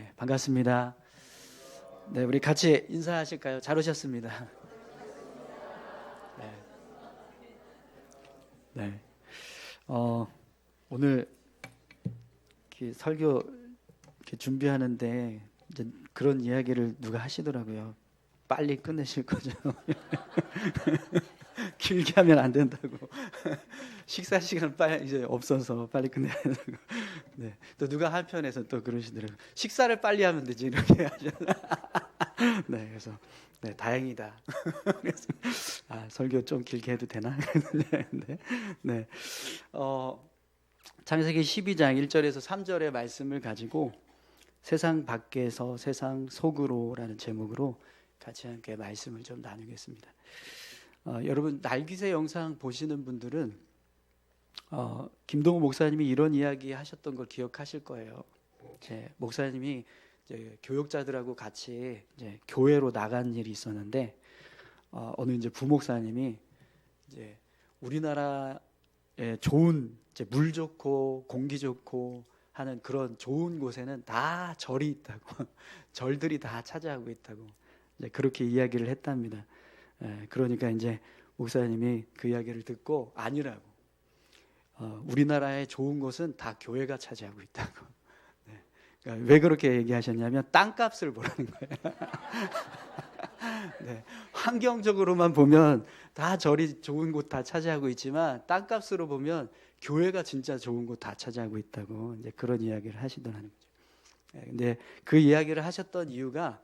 네, 반갑습니다. 네, 우리 같이 인사하실까요? 잘 오셨습니다. 네, 네. 오늘 이렇게 설교 이렇게 준비하는데 이제 그런 이야기를 누가 하시더라고요. 빨리 끝내실 거죠. 길게 하면 안 된다고. 식사 시간 빨리 이제 없어서 빨리 끝내야 된다고. 네. 또 누가 한편에서 또 그러시더라고요. 식사를 빨리 하면 되지 이렇게 하잖아. 네, 그래서 네, 다행이다. 그래서 설교 좀 길게 해도 되나? 네, 네. 창세기 12장 1절에서 3절의 말씀을 가지고 세상 밖에서 세상 속으로라는 제목으로 같이 함께 말씀을 좀 나누겠습니다. 여러분 날기새 영상 보시는 분들은 김동호 목사님이 이런 이야기 하셨던 걸 기억하실 거예요. 제 목사님이 이제 교역자들하고 같이 이제 교회로 나간 일이 있었는데 어느 이제 부목사님이 이제 우리나라에 좋은 이제 물 좋고 공기 좋고 하는 그런 좋은 곳에는 다 절이 있다고 절들이 다 차지하고 있다고 이제 그렇게 이야기를 했답니다. 그러니까 이제 목사님이 그 이야기를 듣고 아니라고 우리나라의 좋은 곳은 다 교회가 차지하고 있다고. 그러니까 왜 그렇게 얘기하셨냐면 땅값을 보라는 거예요. 네, 환경적으로만 보면 다 절이 좋은 곳 다 차지하고 있지만 땅값으로 보면 교회가 진짜 좋은 곳 다 차지하고 있다고 이제 그런 이야기를 하시더라는 거죠. 근데 그 이야기를 하셨던 이유가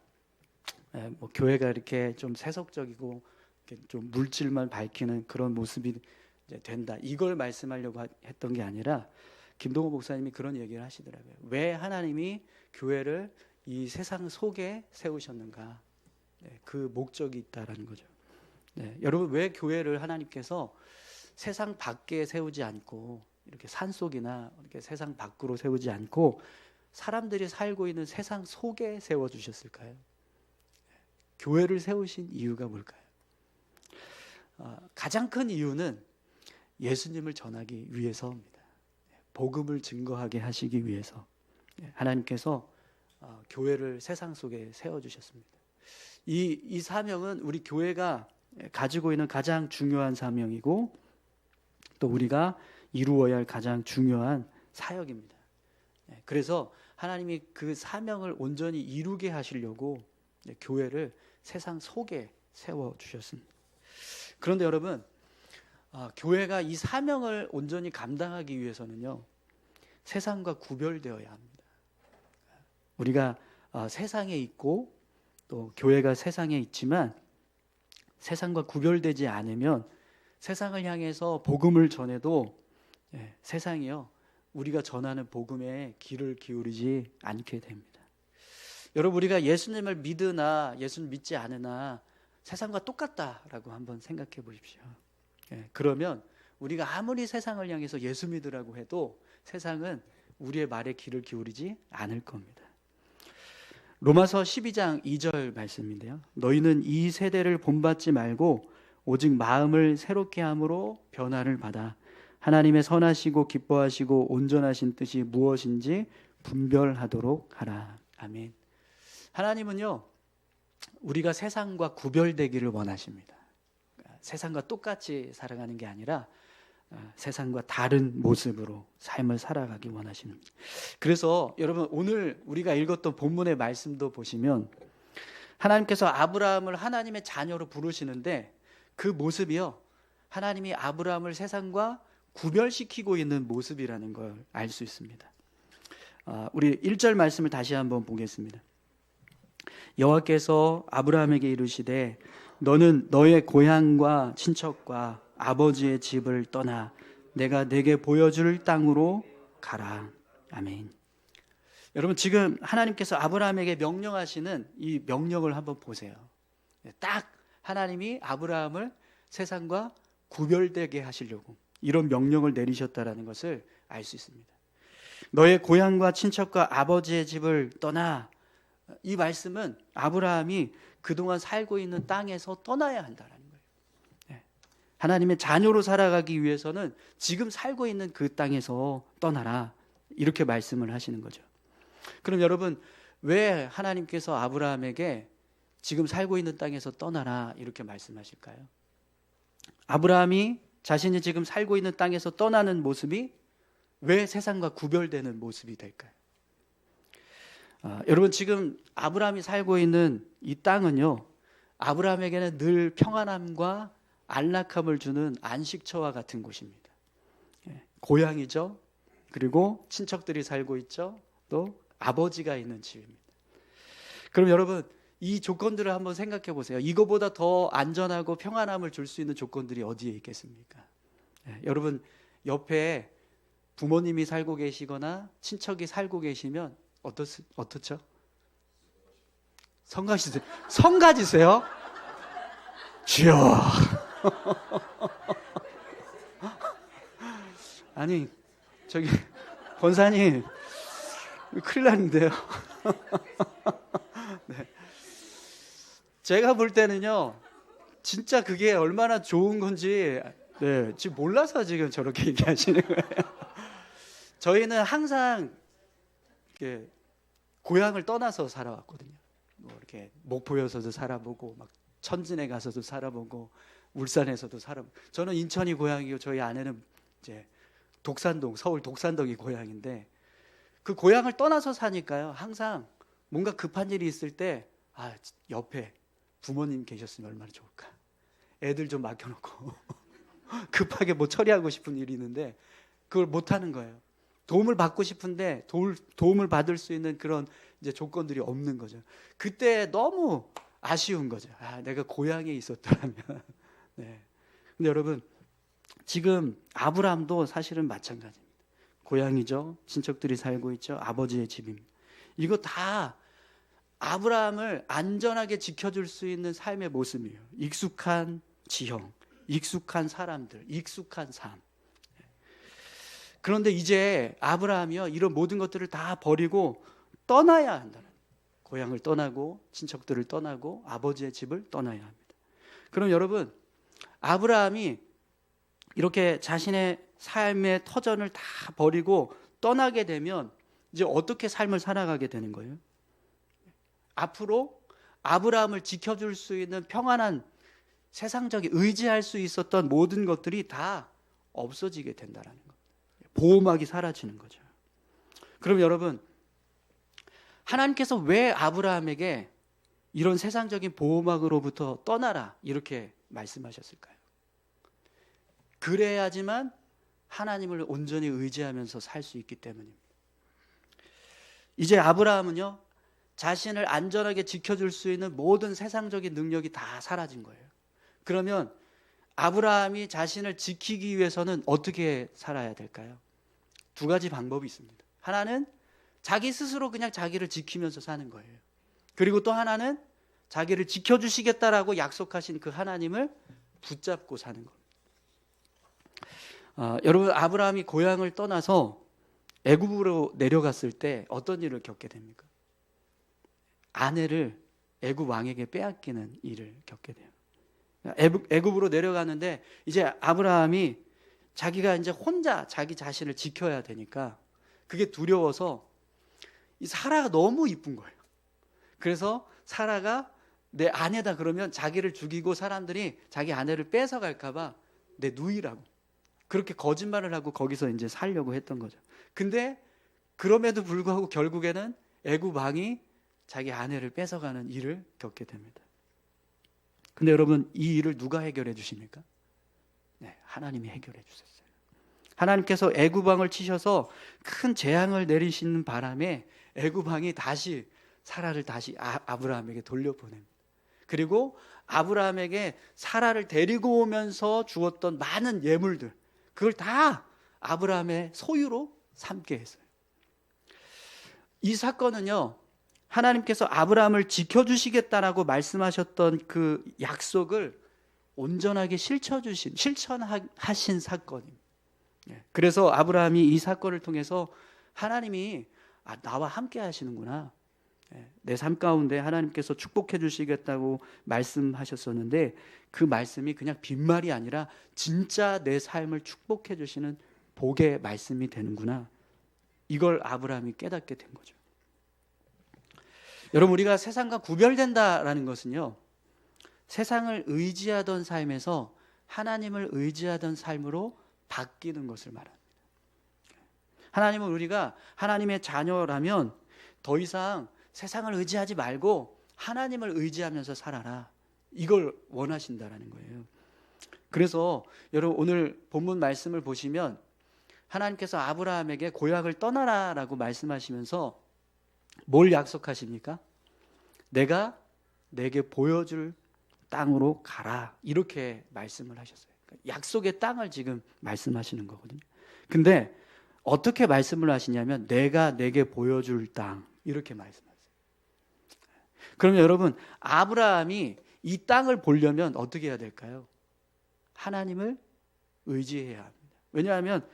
뭐 교회가 이렇게 좀 세속적이고 이렇게 좀 물질만 밝히는 그런 모습이 이제 된다 이걸 말씀하려고 했던 게 아니라 김동호 목사님이 그런 얘기를 하시더라고요. 왜 하나님이 교회를 이 세상 속에 세우셨는가? 네, 그 목적이 있다라는 거죠. 네, 여러분 왜 교회를 하나님께서 세상 밖에 세우지 않고 이렇게 산속이나 이렇게 세상 밖으로 세우지 않고 사람들이 살고 있는 세상 속에 세워 주셨을까요? 교회를 세우신 이유가 뭘까요? 가장 큰 이유는 예수님을 전하기 위해서입니다. 복음을 증거하게 하시기 위해서 하나님께서 교회를 세상 속에 세워주셨습니다. 이 사명은 우리 교회가 가지고 있는 가장 중요한 사명이고 또 우리가 이루어야 할 가장 중요한 사역입니다. 그래서 하나님이 그 사명을 온전히 이루게 하시려고 교회를 세상 속에 세워주셨습니다. 그런데 여러분 교회가 이 사명을 온전히 감당하기 위해서는요 세상과 구별되어야 합니다. 우리가 세상에 있고 또 교회가 세상에 있지만 세상과 구별되지 않으면 세상을 향해서 복음을 전해도 세상이요 우리가 전하는 복음에 귀를 기울이지 않게 됩니다. 여러분 우리가 예수님을 믿으나 예수님 믿지 않으나 세상과 똑같다라고 한번 생각해 보십시오. 그러면 우리가 아무리 세상을 향해서 예수 믿으라고 해도 세상은 우리의 말에 귀를 기울이지 않을 겁니다. 로마서 12장 2절 말씀인데요. 너희는 이 세대를 본받지 말고 오직 마음을 새롭게 함으로 변화를 받아 하나님의 선하시고 기뻐하시고 온전하신 뜻이 무엇인지 분별하도록 하라. 아멘. 하나님은요 우리가 세상과 구별되기를 원하십니다. 세상과 똑같이 살아가는 게 아니라 세상과 다른 모습으로 삶을 살아가기 원하시는. 그래서 여러분 오늘 우리가 읽었던 본문의 말씀도 보시면 하나님께서 아브라함을 하나님의 자녀로 부르시는데 그 모습이요 하나님이 아브라함을 세상과 구별시키고 있는 모습이라는 걸 알 수 있습니다. 우리 1절 말씀을 다시 한번 보겠습니다. 여호와께서 아브라함에게 이르시되 너는 너의 고향과 친척과 아버지의 집을 떠나 내가 내게 보여줄 땅으로 가라. 아멘. 여러분 지금 하나님께서 아브라함에게 명령하시는 이 명령을 한번 보세요. 딱 하나님이 아브라함을 세상과 구별되게 하시려고 이런 명령을 내리셨다라는 것을 알 수 있습니다. 너의 고향과 친척과 아버지의 집을 떠나 이 말씀은 아브라함이 그동안 살고 있는 땅에서 떠나야 한다는 거예요. 하나님의 자녀로 살아가기 위해서는 지금 살고 있는 그 땅에서 떠나라 이렇게 말씀을 하시는 거죠. 그럼 여러분 왜 하나님께서 아브라함에게 지금 살고 있는 땅에서 떠나라 이렇게 말씀하실까요? 아브라함이 자신이 지금 살고 있는 땅에서 떠나는 모습이 왜 세상과 구별되는 모습이 될까요? 여러분, 지금 아브라함이 살고 있는 이 땅은요, 아브라함에게는 늘 평안함과 안락함을 주는 안식처와 같은 곳입니다. 고향이죠. 그리고 친척들이 살고 있죠. 또 아버지가 있는 집입니다. 그럼 여러분, 이 조건들을 한번 생각해 보세요. 이거보다 더 안전하고 평안함을 줄 수 있는 조건들이 어디에 있겠습니까? 여러분, 옆에 부모님이 살고 계시거나 친척이 살고 계시면 어떻죠? 성 가지세요? 주여. 아니, 저기 권사님 큰일 났는데요. 네. 제가 볼 때는요, 진짜 그게 얼마나 좋은 건지 지금 몰라서 지금 저렇게 얘기하시는 거예요. 저희는 항상 이렇게 고향을 떠나서 살아왔거든요. 뭐 이렇게 목포에서도 살아보고, 막 천진에 가서도 살아보고, 울산에서도 살아보고. 저는 인천이 고향이고 저희 아내는 이제 독산동, 서울 독산동이 고향인데, 그 고향을 떠나서 사니까요, 항상 뭔가 급한 일이 있을 때 옆에 부모님 계셨으면 얼마나 좋을까. 애들 좀 맡겨놓고 급하게 뭐 처리하고 싶은 일이 있는데 그걸 못 하는 거예요. 도움을 받고 싶은데 도움을 받을 수 있는 그런 이제 조건들이 없는 거죠. 그때 너무 아쉬운 거죠. 내가 고향에 있었더라면. 네. 근데 여러분, 지금 아브라함도 사실은 마찬가지입니다. 고향이죠. 친척들이 살고 있죠. 아버지의 집입니다. 이거 다 아브라함을 안전하게 지켜줄 수 있는 삶의 모습이에요. 익숙한 지형, 익숙한 사람들, 익숙한 삶. 그런데 이제 아브라함이요, 이런 모든 것들을 다 버리고 떠나야 한다는, 고향을 떠나고 친척들을 떠나고 아버지의 집을 떠나야 합니다. 그럼 여러분, 아브라함이 이렇게 자신의 삶의 터전을 다 버리고 떠나게 되면 이제 어떻게 삶을 살아가게 되는 거예요? 앞으로 아브라함을 지켜줄 수 있는 평안한, 세상적인 의지할 수 있었던 모든 것들이 다 없어지게 된다는 것. 보호막이 사라지는 거죠. 그럼 여러분, 하나님께서 왜 아브라함에게 이런 세상적인 보호막으로부터 떠나라 이렇게 말씀하셨을까요? 그래야지만 하나님을 온전히 의지하면서 살 수 있기 때문입니다. 이제 아브라함은요, 자신을 안전하게 지켜줄 수 있는 모든 세상적인 능력이 다 사라진 거예요. 그러면 아브라함이 자신을 지키기 위해서는 어떻게 살아야 될까요? 두 가지 방법이 있습니다. 하나는 자기 스스로 그냥 자기를 지키면서 사는 거예요. 그리고 또 하나는 자기를 지켜주시겠다라고 약속하신 그 하나님을 붙잡고 사는 겁니다. 여러분, 아브라함이 고향을 떠나서 애굽으로 내려갔을 때 어떤 일을 겪게 됩니까? 아내를 애굽 왕에게 빼앗기는 일을 겪게 돼요. 애굽으로 내려가는데 이제 아브라함이 자기가 이제 혼자 자기 자신을 지켜야 되니까 그게 두려워서 이 사라가 너무 이쁜 거예요. 그래서 사라가 내 아내다 그러면 자기를 죽이고 사람들이 자기 아내를 뺏어갈까 봐 내 누이라고 그렇게 거짓말을 하고 거기서 이제 살려고 했던 거죠. 근데 그럼에도 불구하고 결국에는 애굽 왕이 자기 아내를 뺏어가는 일을 겪게 됩니다. 근데 여러분, 이 일을 누가 해결해 주십니까? 네, 하나님이 해결해 주셨어요. 하나님께서 애굽 왕을 치셔서 큰 재앙을 내리시는 바람에 애굽 왕이 다시 사라를 다시 아브라함에게 돌려보냅니다. 그리고 아브라함에게 사라를 데리고 오면서 주었던 많은 예물들, 그걸 다 아브라함의 소유로 삼게 했어요. 이 사건은요, 하나님께서 아브라함을 지켜주시겠다라고 말씀하셨던 그 약속을 온전하게 실천하신 사건입니다. 그래서 아브라함이 이 사건을 통해서 하나님이 나와 함께 하시는구나, 내 삶 가운데 하나님께서 축복해 주시겠다고 말씀하셨었는데 그 말씀이 그냥 빈말이 아니라 진짜 내 삶을 축복해 주시는 복의 말씀이 되는구나, 이걸 아브라함이 깨닫게 된 거죠. 여러분, 우리가 세상과 구별된다라는 것은요, 세상을 의지하던 삶에서 하나님을 의지하던 삶으로 바뀌는 것을 말합니다. 하나님은 우리가 하나님의 자녀라면 더 이상 세상을 의지하지 말고 하나님을 의지하면서 살아라, 이걸 원하신다라는 거예요. 그래서 여러분, 오늘 본문 말씀을 보시면 하나님께서 아브라함에게 고향을 떠나라라고 말씀하시면서 뭘 약속하십니까? 내가 내게 보여줄 땅으로 가라, 이렇게 말씀을 하셨어요. 약속의 땅을 지금 말씀하시는 거거든요. 근데 어떻게 말씀을 하시냐면 내가 내게 보여줄 땅, 이렇게 말씀하세요. 그러면 여러분, 아브라함이 이 땅을 보려면 어떻게 해야 될까요? 하나님을 의지해야 합니다. 왜냐하면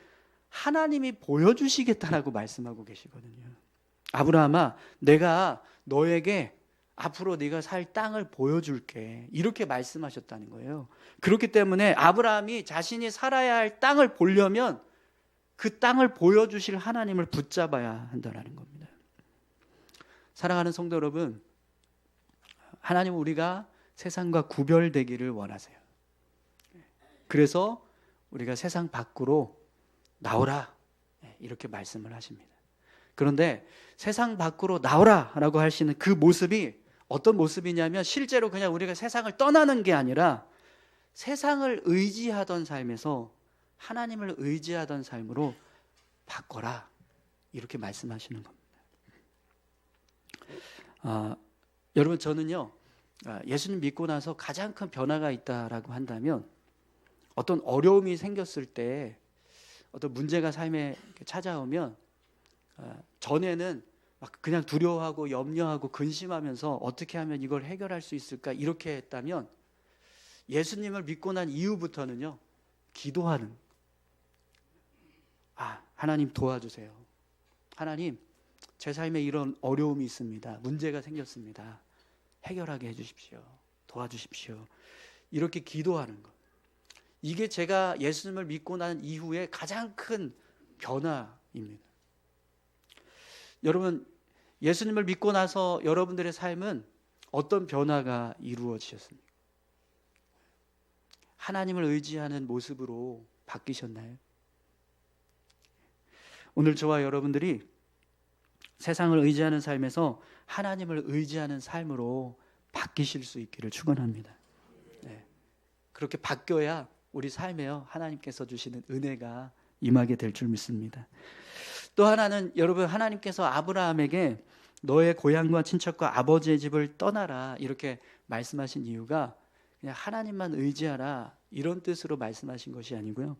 하나님이 보여주시겠다라고 말씀하고 계시거든요. 아브라함아, 내가 너에게 앞으로 네가 살 땅을 보여줄게, 이렇게 말씀하셨다는 거예요. 그렇기 때문에 아브라함이 자신이 살아야 할 땅을 보려면 그 땅을 보여주실 하나님을 붙잡아야 한다는 겁니다. 사랑하는 성도 여러분, 하나님은 우리가 세상과 구별되기를 원하세요. 그래서 우리가 세상 밖으로 나오라, 이렇게 말씀을 하십니다. 그런데 세상 밖으로 나오라 라고 하시는 그 모습이 어떤 모습이냐면 실제로 그냥 우리가 세상을 떠나는 게 아니라 세상을 의지하던 삶에서 하나님을 의지하던 삶으로 바꿔라, 이렇게 말씀하시는 겁니다. 여러분, 저는요, 예수님 믿고 나서 가장 큰 변화가 있다라고 한다면 어떤 어려움이 생겼을 때, 어떤 문제가 삶에 찾아오면 전에는 막 그냥 두려워하고 염려하고 근심하면서 어떻게 하면 이걸 해결할 수 있을까, 이렇게 했다면 예수님을 믿고 난 이후부터는요, 기도하는, 하나님 도와주세요. 하나님, 제 삶에 이런 어려움이 있습니다. 문제가 생겼습니다. 해결하게 해주십시오. 도와주십시오. 이렇게 기도하는 것. 이게 제가 예수님을 믿고 난 이후에 가장 큰 변화입니다. 여러분, 예수님을 믿고 나서 여러분들의 삶은 어떤 변화가 이루어지셨습니까? 하나님을 의지하는 모습으로 바뀌셨나요? 오늘 저와 여러분들이 세상을 의지하는 삶에서 하나님을 의지하는 삶으로 바뀌실 수 있기를 축원합니다. 그렇게 바뀌어야 우리 삶에요, 하나님께서 주시는 은혜가 임하게 될 줄 믿습니다. 또 하나는, 여러분, 하나님께서 아브라함에게 너의 고향과 친척과 아버지의 집을 떠나라, 이렇게 말씀하신 이유가 그냥 하나님만 의지하라, 이런 뜻으로 말씀하신 것이 아니고요,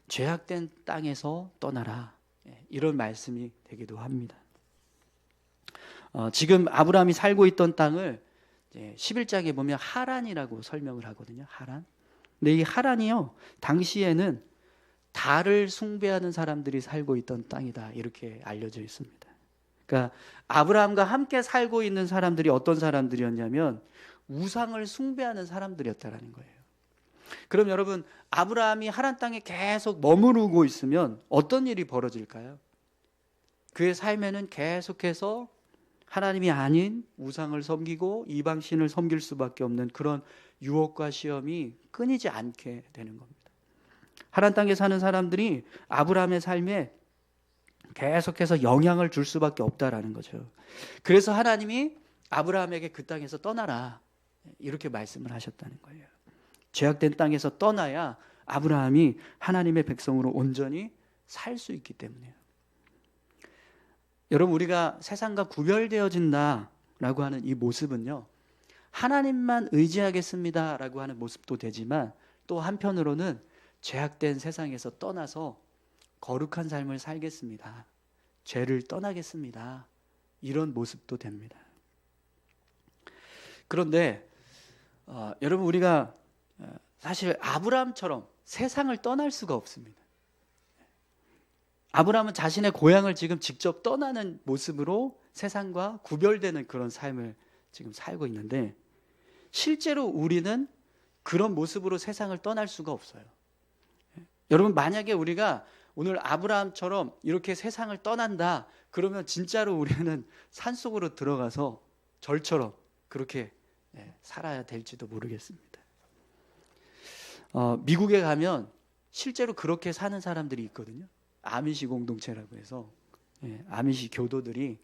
죄악된 땅에서 떠나라, 이런 말씀이 되기도 합니다. 지금 아브라함이 살고 있던 땅을 11장에 보면 하란이라고 설명을 하거든요. 하란. 근데 이 하란이요, 당시에는 달을 숭배하는 사람들이 살고 있던 땅이다, 이렇게 알려져 있습니다. 그러니까 아브라함과 함께 살고 있는 사람들이 어떤 사람들이었냐면 우상을 숭배하는 사람들이었다라는 거예요. 그럼 여러분, 아브라함이 하란 땅에 계속 머무르고 있으면 어떤 일이 벌어질까요? 그의 삶에는 계속해서 하나님이 아닌 우상을 섬기고 이방신을 섬길 수밖에 없는 그런 유혹과 시험이 끊이지 않게 되는 겁니다. 하란 땅에 사는 사람들이 아브라함의 삶에 계속해서 영향을 줄 수밖에 없다라는 거죠. 그래서 하나님이 아브라함에게 그 땅에서 떠나라, 이렇게 말씀을 하셨다는 거예요. 죄악된 땅에서 떠나야 아브라함이 하나님의 백성으로 온전히 살 수 있기 때문이에요. 여러분, 우리가 세상과 구별되어진다라고 하는 이 모습은요, 하나님만 의지하겠습니다라고 하는 모습도 되지만 또 한편으로는 죄악된 세상에서 떠나서 거룩한 삶을 살겠습니다, 죄를 떠나겠습니다, 이런 모습도 됩니다. 그런데 여러분, 우리가 사실 아브라함처럼 세상을 떠날 수가 없습니다. 아브라함은 자신의 고향을 지금 직접 떠나는 모습으로 세상과 구별되는 그런 삶을 지금 살고 있는데, 실제로 우리는 그런 모습으로 세상을 떠날 수가 없어요. 여러분, 만약에 우리가 오늘 아브라함처럼 이렇게 세상을 떠난다 그러면 진짜로 우리는 산속으로 들어가서 절처럼 그렇게 살아야 될지도 모르겠습니다. 미국에 가면 실제로 그렇게 사는 사람들이 있거든요. 아미시 공동체라고 해서 아미시 교도들이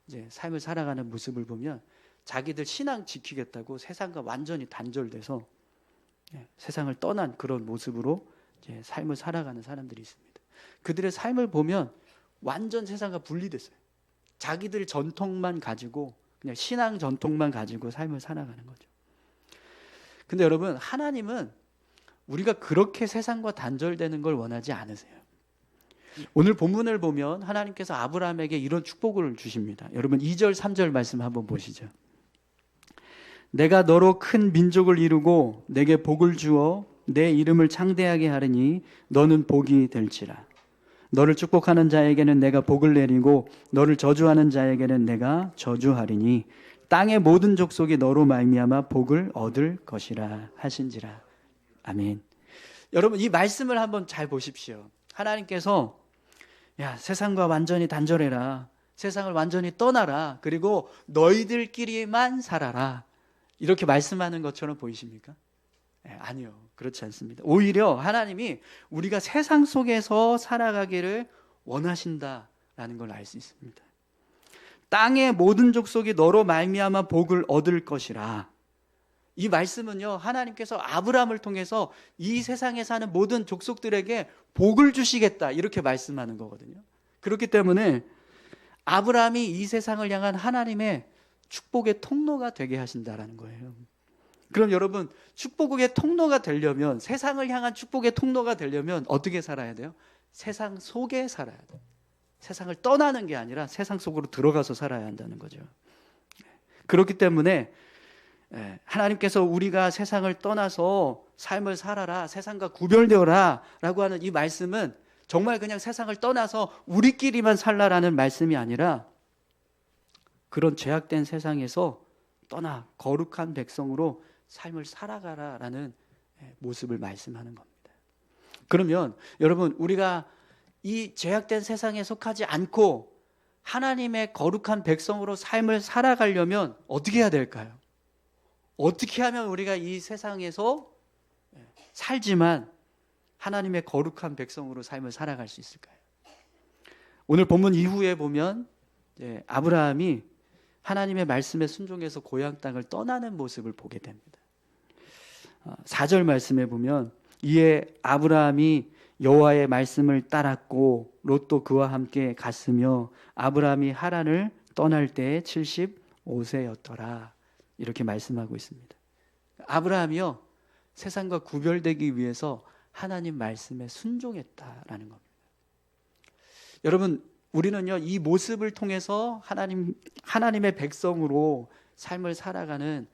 이제 삶을 살아가는 모습을 보면 자기들 신앙 지키겠다고 세상과 완전히 단절돼서 세상을 떠난 그런 모습으로 이제 삶을 살아가는 사람들이 있습니다. 그들의 삶을 보면 완전 세상과 분리됐어요. 자기들 전통만 가지고 그냥 신앙 전통만 가지고 삶을 살아가는 거죠. 근데 여러분, 하나님은 우리가 그렇게 세상과 단절되는 걸 원하지 않으세요. 오늘 본문을 보면 하나님께서 아브라함에게 이런 축복을 주십니다. 여러분 2절 3절 말씀 한번 보시죠. 내가 너로 큰 민족을 이루고 내게 복을 주어 내 이름을 창대하게 하리니 너는 복이 될지라. 너를 축복하는 자에게는 내가 복을 내리고 너를 저주하는 자에게는 내가 저주하리니 땅의 모든 족속이 너로 말미암아 복을 얻을 것이라 하신지라. 아멘. 여러분 이 말씀을 한번 잘 보십시오. 하나님께서 세상과 완전히 단절해라. 세상을 완전히 떠나라. 그리고 너희들끼리만 살아라. 이렇게 말씀하는 것처럼 보이십니까? 아니요. 그렇지 않습니다. 오히려 하나님이 우리가 세상 속에서 살아가기를 원하신다라는 걸 알 수 있습니다. 땅의 모든 족속이 너로 말미암아 복을 얻을 것이라. 이 말씀은요, 하나님께서 아브라함을 통해서 이 세상에 사는 모든 족속들에게 복을 주시겠다 이렇게 말씀하는 거거든요. 그렇기 때문에 아브라함이 이 세상을 향한 하나님의 축복의 통로가 되게 하신다라는 거예요. 그럼 여러분, 축복의 통로가 되려면, 세상을 향한 축복의 통로가 되려면 어떻게 살아야 돼요? 세상 속에 살아야 돼요. 세상을 떠나는 게 아니라 세상 속으로 들어가서 살아야 한다는 거죠. 그렇기 때문에 하나님께서 우리가 세상을 떠나서 삶을 살아라, 세상과 구별되어라 라고 하는 이 말씀은 정말 그냥 세상을 떠나서 우리끼리만 살라라는 말씀이 아니라 그런 죄악된 세상에서 떠나 거룩한 백성으로 삶을 살아가라라는 모습을 말씀하는 겁니다. 그러면 여러분, 우리가 이 죄악된 세상에 속하지 않고 하나님의 거룩한 백성으로 삶을 살아가려면 어떻게 해야 될까요? 어떻게 하면 우리가 이 세상에서 살지만 하나님의 거룩한 백성으로 삶을 살아갈 수 있을까요? 오늘 본문 이후에 보면 아브라함이 하나님의 말씀에 순종해서 고향 땅을 떠나는 모습을 보게 됩니다. 4절 말씀에 보면 이에 아브라함이 여호와의 말씀을 따랐고 롯도 그와 함께 갔으며 아브라함이 하란을 떠날 때에 75세였더라. 이렇게 말씀하고 있습니다. 아브라함이요, 세상과 구별되기 위해서 하나님 말씀에 순종했다라는 겁니다. 여러분, 우리는요, 이 모습을 통해서 하나님의 백성으로 삶을 살아가는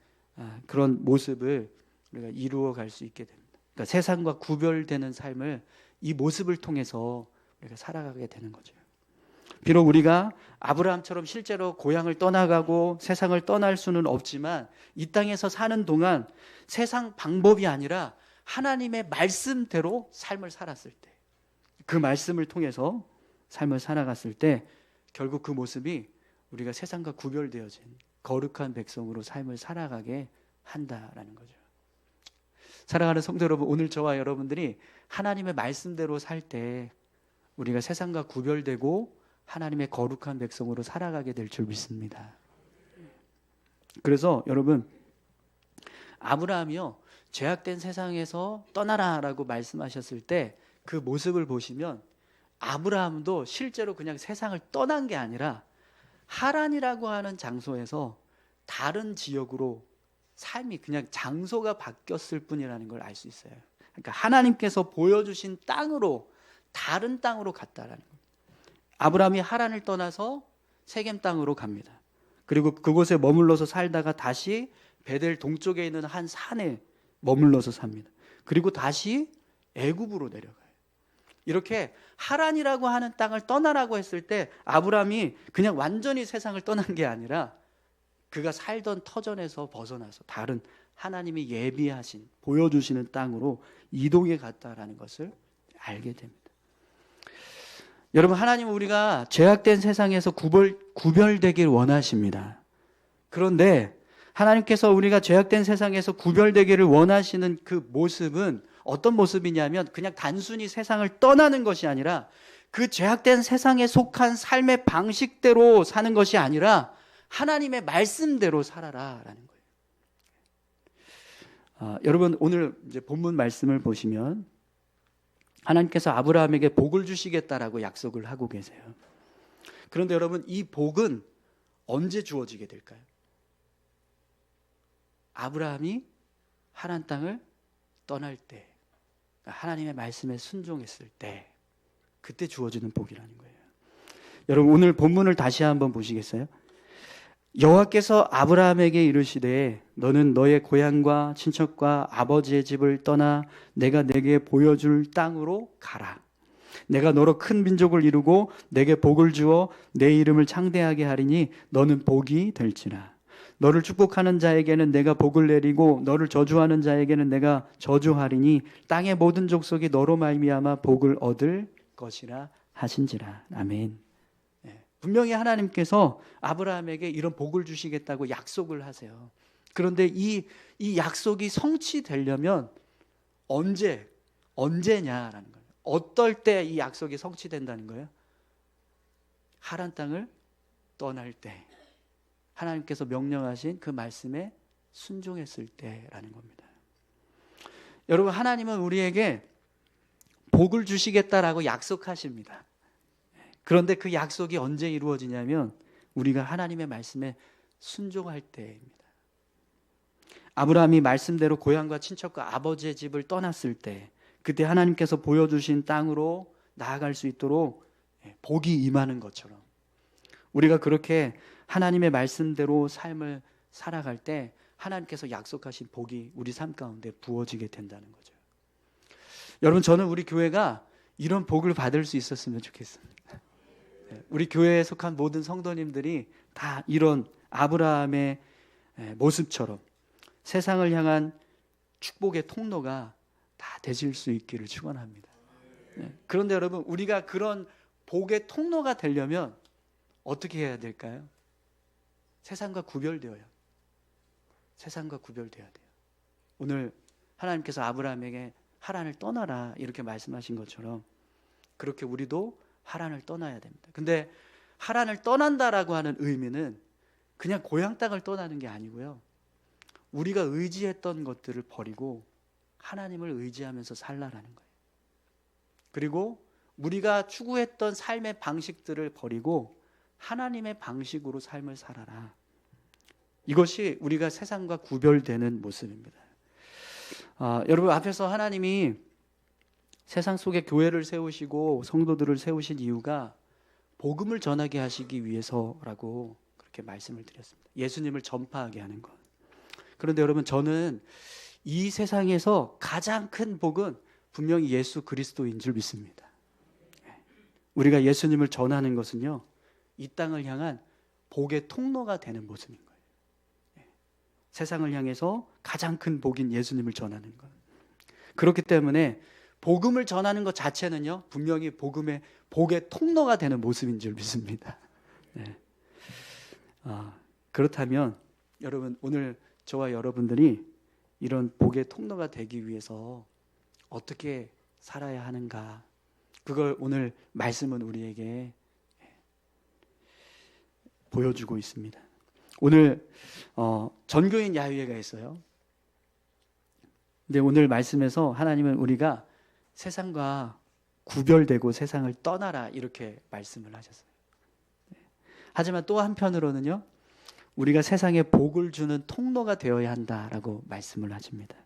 그런 모습을 우리가 이루어 갈 수 있게 됩니다. 그러니까 세상과 구별되는 삶을 이 모습을 통해서 우리가 살아가게 되는 거죠. 비록 우리가 아브라함처럼 실제로 고향을 떠나가고 세상을 떠날 수는 없지만 이 땅에서 사는 동안 세상 방법이 아니라 하나님의 말씀대로 삶을 살았을 때, 그 말씀을 통해서 삶을 살아갔을 때 결국 그 모습이 우리가 세상과 구별되어진 거룩한 백성으로 삶을 살아가게 한다라는 거죠. 사랑하는 성도 여러분, 오늘 저와 여러분들이 하나님의 말씀대로 살 때 우리가 세상과 구별되고 하나님의 거룩한 백성으로 살아가게 될 줄 믿습니다. 그래서 여러분, 아브라함이요, 죄악된 세상에서 떠나라라고 말씀하셨을 때 그 모습을 보시면 아브라함도 실제로 그냥 세상을 떠난 게 아니라 하란이라고 하는 장소에서 다른 지역으로 삶이 그냥 장소가 바뀌었을 뿐이라는 걸 알 수 있어요. 그러니까 하나님께서 보여주신 땅으로, 다른 땅으로 갔다라는 거예요. 아브라함이 하란을 떠나서 세겜 땅으로 갑니다. 그리고 그곳에 머물러서 살다가 다시 베델 동쪽에 있는 한 산에 머물러서 삽니다. 그리고 다시 애굽으로 내려가요. 이렇게 하란이라고 하는 땅을 떠나라고 했을 때 아브라함이 그냥 완전히 세상을 떠난 게 아니라 그가 살던 터전에서 벗어나서 다른 하나님이 예비하신, 보여주시는 땅으로 이동해 갔다라는 것을 알게 됩니다. 여러분, 하나님은 우리가 죄악된 세상에서 구별되길 원하십니다. 그런데 하나님께서 우리가 죄악된 세상에서 구별되기를 원하시는 그 모습은 어떤 모습이냐면 그냥 단순히 세상을 떠나는 것이 아니라 그 죄악된 세상에 속한 삶의 방식대로 사는 것이 아니라 하나님의 말씀대로 살아라라는 거예요. 여러분, 오늘 이제 본문 말씀을 보시면 하나님께서 아브라함에게 복을 주시겠다라고 약속을 하고 계세요. 그런데 여러분, 이 복은 언제 주어지게 될까요? 아브라함이 하나님 땅을 떠날 때, 하나님의 말씀에 순종했을 때, 그때 주어지는 복이라는 거예요. 여러분, 오늘 본문을 다시 한번 보시겠어요? 여호와께서 아브라함에게 이르시되 너는 너의 고향과 친척과 아버지의 집을 떠나 내가 내게 보여줄 땅으로 가라. 내가 너로 큰 민족을 이루고 내게 복을 주어 내 이름을 창대하게 하리니 너는 복이 될지라. 너를 축복하는 자에게는 내가 복을 내리고 너를 저주하는 자에게는 내가 저주하리니 땅의 모든 족속이 너로 말미암아 복을 얻을 것이라 하신지라. 아멘. 분명히 하나님께서 아브라함에게 이런 복을 주시겠다고 약속을 하세요. 그런데 이 약속이 성취되려면 언제냐라는 거예요. 어떨 때 이 약속이 성취된다는 거예요? 하란 땅을 떠날 때, 하나님께서 명령하신 그 말씀에 순종했을 때라는 겁니다. 여러분, 하나님은 우리에게 복을 주시겠다라고 약속하십니다. 그런데 그 약속이 언제 이루어지냐면 우리가 하나님의 말씀에 순종할 때입니다. 아브라함이 말씀대로 고향과 친척과 아버지의 집을 떠났을 때, 그때 하나님께서 보여주신 땅으로 나아갈 수 있도록 복이 임하는 것처럼 우리가 그렇게 하나님의 말씀대로 삶을 살아갈 때 하나님께서 약속하신 복이 우리 삶 가운데 부어지게 된다는 거죠. 여러분, 저는 우리 교회가 이런 복을 받을 수 있었으면 좋겠습니다. 우리 교회에 속한 모든 성도님들이 다 이런 아브라함의 모습처럼 세상을 향한 축복의 통로가 다 되실 수 있기를 축원합니다. 그런데 여러분, 우리가 그런 복의 통로가 되려면 어떻게 해야 될까요? 세상과 구별되어야 돼요. 오늘 하나님께서 아브라함에게 하란을 떠나라 이렇게 말씀하신 것처럼 그렇게 우리도 하란을 떠나야 됩니다. 근데 하란을 떠난다라고 하는 의미는 그냥 고향 땅을 떠나는 게 아니고요. 우리가 의지했던 것들을 버리고 하나님을 의지하면서 살라라는 거예요. 그리고 우리가 추구했던 삶의 방식들을 버리고 하나님의 방식으로 삶을 살아라. 이것이 우리가 세상과 구별되는 모습입니다. 여러분, 앞에서 하나님이 세상 속에 교회를 세우시고 성도들을 세우신 이유가 복음을 전하게 하시기 위해서라고 그렇게 말씀을 드렸습니다. 예수님을 전파하게 하는 것. 그런데 여러분, 저는 이 세상에서 가장 큰 복은 분명히 예수 그리스도인 줄 믿습니다. 우리가 예수님을 전하는 것은요, 이 땅을 향한 복의 통로가 되는 모습인 거예요. 세상을 향해서 가장 큰 복인 예수님을 전하는 것. 그렇기 때문에 복음을 전하는 것 자체는요, 분명히 복의 통로가 되는 모습인 줄 믿습니다. 그렇다면 여러분, 오늘 저와 여러분들이 이런 복의 통로가 되기 위해서 어떻게 살아야 하는가, 그걸 오늘 말씀은 우리에게 보여주고 있습니다. 오늘 전교인 야유회가 있어요. 근데 오늘 말씀에서 하나님은 우리가 세상과 구별되고 세상을 떠나라 이렇게 말씀을 하셨어요. 하지만 또 한편으로는요, 우리가 세상에 복을 주는 통로가 되어야 한다라고 말씀을 하십니다.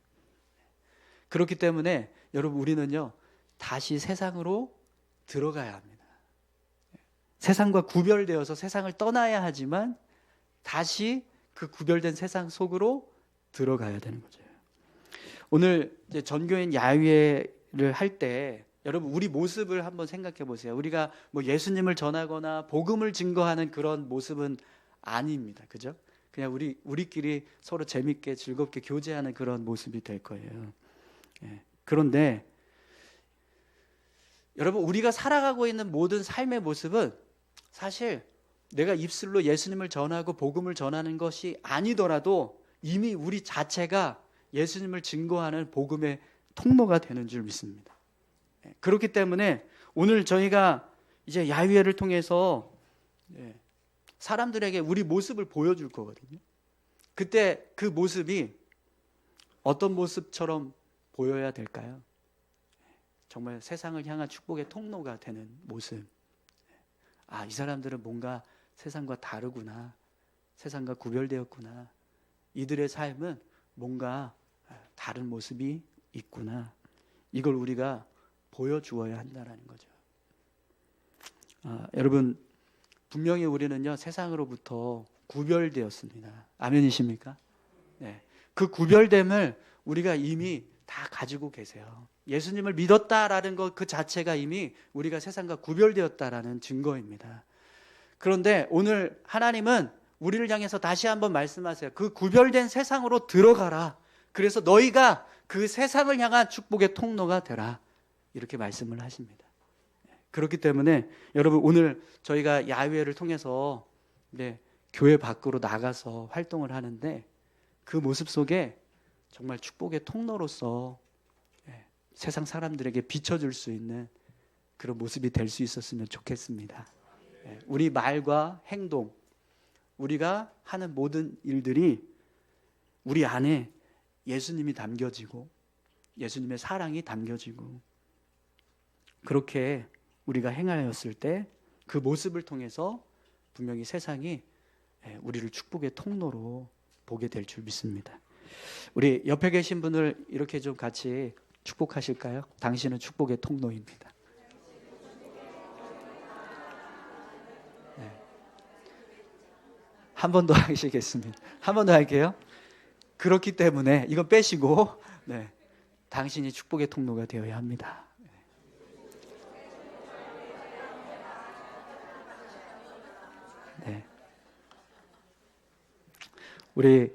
그렇기 때문에 여러분, 우리는요 다시 세상으로 들어가야 합니다. 세상과 구별되어서 세상을 떠나야 하지만 다시 그 구별된 세상 속으로 들어가야 되는 거죠. 오늘 이제 전교인 야유회를 할 때 여러분, 우리 모습을 한번 생각해 보세요. 우리가 뭐 예수님을 전하거나 복음을 증거하는 그런 모습은 아닙니다. 그죠? 그냥 우리끼리 서로 재밌게 즐겁게 교제하는 그런 모습이 될 거예요. 그런데 여러분, 우리가 살아가고 있는 모든 삶의 모습은 사실 내가 입술로 예수님을 전하고 복음을 전하는 것이 아니더라도 이미 우리 자체가 예수님을 증거하는 복음의 통로가 되는 줄 믿습니다. 그렇기 때문에 오늘 저희가 이제 야유회를 통해서 사람들에게 우리 모습을 보여줄 거거든요. 그때 그 모습이 어떤 모습처럼 보여야 될까요? 정말 세상을 향한 축복의 통로가 되는 모습. 아, 이 사람들은 뭔가 세상과 다르구나. 세상과 구별되었구나. 이들의 삶은 뭔가 다른 모습이 있구나. 이걸 우리가 보여주어야 한다는 거죠. 여러분, 분명히 우리는요, 세상으로부터 구별되었습니다. 아멘이십니까? 네. 그 구별됨을 우리가 이미 다 가지고 계세요. 예수님을 믿었다라는 것 그 자체가 이미 우리가 세상과 구별되었다라는 증거입니다. 그런데 오늘 하나님은 우리를 향해서 다시 한번 말씀하세요. 그 구별된 세상으로 들어가라. 그래서 너희가 그 세상을 향한 축복의 통로가 되라. 이렇게 말씀을 하십니다. 그렇기 때문에 여러분, 오늘 저희가 야유회를 통해서 교회 밖으로 나가서 활동을 하는데 그 모습 속에 정말 축복의 통로로서 세상 사람들에게 비춰줄 수 있는 그런 모습이 될 수 있었으면 좋겠습니다. 우리 말과 행동, 우리가 하는 모든 일들이 우리 안에 예수님이 담겨지고 예수님의 사랑이 담겨지고 그렇게 우리가 행하였을 때 그 모습을 통해서 분명히 세상이 우리를 축복의 통로로 보게 될 줄 믿습니다. 우리 옆에 계신 분을 이렇게 좀 같이 축복하실까요? 당신은 축복의 통로입니다. 한 번 더 하시겠습니다. 한 번 더 할게요. 그렇기 때문에 이건 빼시고 당신이 축복의 통로가 되어야 합니다. 우리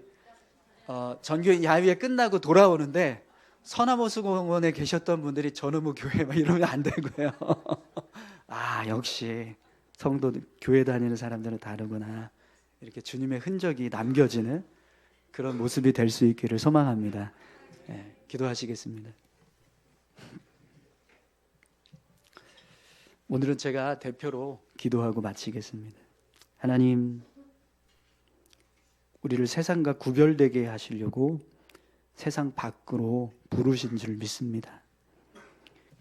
전교인 야유회 끝나고 돌아오는데 서남호수공원에 계셨던 분들이 전우무 교회 막 이러면 안 되고요. 아, 역시 성도 교회 다니는 사람들은 다르구나. 이렇게 주님의 흔적이 남겨지는 그런 모습이 될 수 있기를 소망합니다. 기도하시겠습니다. 오늘은 제가 대표로 기도하고 마치겠습니다. 하나님, 우리를 세상과 구별되게 하시려고 세상 밖으로 부르신 줄 믿습니다.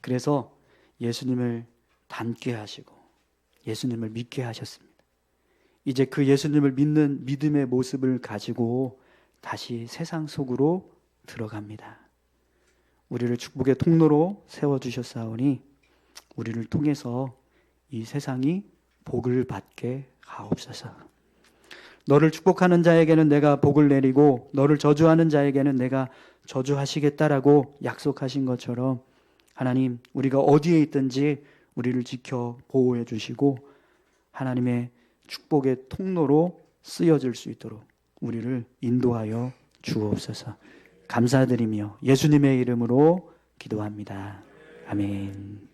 그래서 예수님을 닮게 하시고 예수님을 믿게 하셨습니다. 이제 그 예수님을 믿는 믿음의 모습을 가지고 다시 세상 속으로 들어갑니다. 우리를 축복의 통로로 세워주셨사오니 우리를 통해서 이 세상이 복을 받게 하옵소서. 너를 축복하는 자에게는 내가 복을 내리고 너를 저주하는 자에게는 내가 저주하시겠다라고 약속하신 것처럼 하나님, 우리가 어디에 있든지 우리를 지켜 보호해 주시고 하나님의 축복의 통로로 쓰여질 수 있도록 우리를 인도하여 주옵소서. 감사드리며 예수님의 이름으로 기도합니다. 아멘.